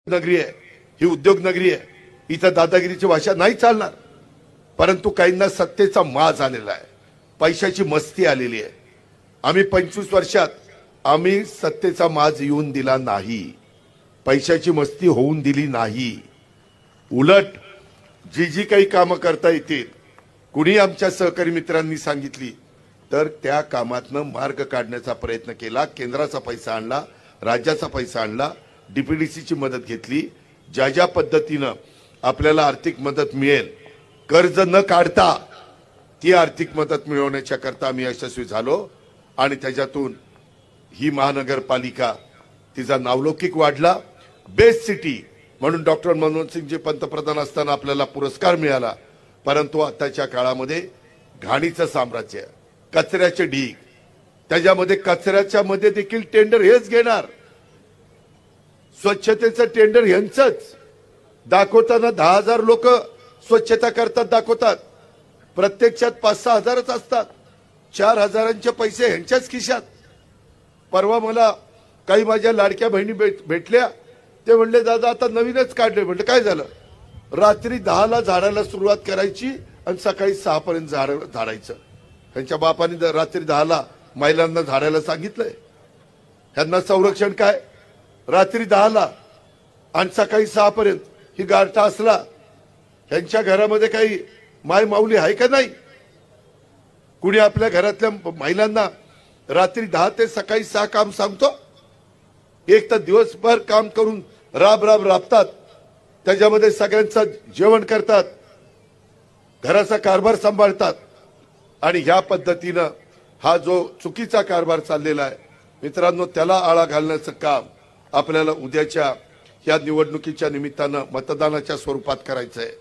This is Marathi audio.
नगरी आहे, ही उद्योग नगरी आहे, इथं दादागिरीची भाषा नाही चालणार. परंतु काहींना सत्तेचा माज आलेला आहे, पैशाची मस्ती आलेली आहे. आम्ही 25 वर्षात आम्ही सत्तेचा माज येऊन दिला नाही, पैशाची मस्ती होऊन दिली नाही. उलट जी जी काही कामं करता येतील, कुणी आमच्या सहकारी मित्रांनी सांगितली तर त्या कामातनं मार्ग काढण्याचा प्रयत्न केला. केंद्राचा पैसा आणला, राज्याचा पैसा आणला, डीपीडीसीची मदत घेतली. ज्या ज्या पद्धतीनं आपल्याला आर्थिक मदत मिळेल, कर्ज न काढता ती आर्थिक मदत मिळवण्याच्या करता आम्ही यशस्वी झालो. आणि त्याच्यातून ही महानगरपालिका तिचा नावलौकिक वाढला. बेस्ट सिटी म्हणून डॉक्टर मनमोहन सिंगजी पंतप्रधान असताना आपल्याला पुरस्कार मिळाला. परंतु आताच्या काळामध्ये घाणीचं साम्राज्य, कचऱ्याचे ढीग, त्याच्यामध्ये कचऱ्याच्या मध्ये देखील टेंडर हेच घेणार, स्वच्छतेचं टेंडर यांचंच. दाखवताना 10,000 लोक स्वच्छता करतात दाखवतात, प्रत्यक्षात 5-6 हजारच असतात. 4,000चे पैसे यांच्याच खिशात. परवा मला काही माझ्या लाडक्या बहिणी भेटल्या, ते म्हणले दादा आता नवीनच काढले. म्हटलं काय झालं? रात्री 10ला झाडाला सुरुवात करायची आणि सकाळी 6 पर्यंत झाडायचं. त्यांच्या बापाने रात्री 10ला महिलांना झाडायला सांगितलंय. ह्यांना संरक्षण काय? रात्री 10ला आणि सकाळी 6 पर्यंत ही गारठा असला, ह्यांच्या घरामध्ये काही माय माऊली आहे का नाही? कुणी आपल्या घरातल्या महिलांना रात्री 10 ते सकाळी 6 काम सांगतो? एक तर दिवसभर काम करून राबतात, त्याच्यामध्ये सगळ्यांचं जेवण करतात, घराचा कारभार सांभाळतात. आणि ह्या पद्धतीनं हा जो चुकीचा कारभार चाललेला आहे मित्रांनो, त्याला आळा घालण्याचं काम आपल्याला उद्याच्या या निवडणुकीच्या निमित्तानं मतदानाच्या स्वरूपात करायचं आहे.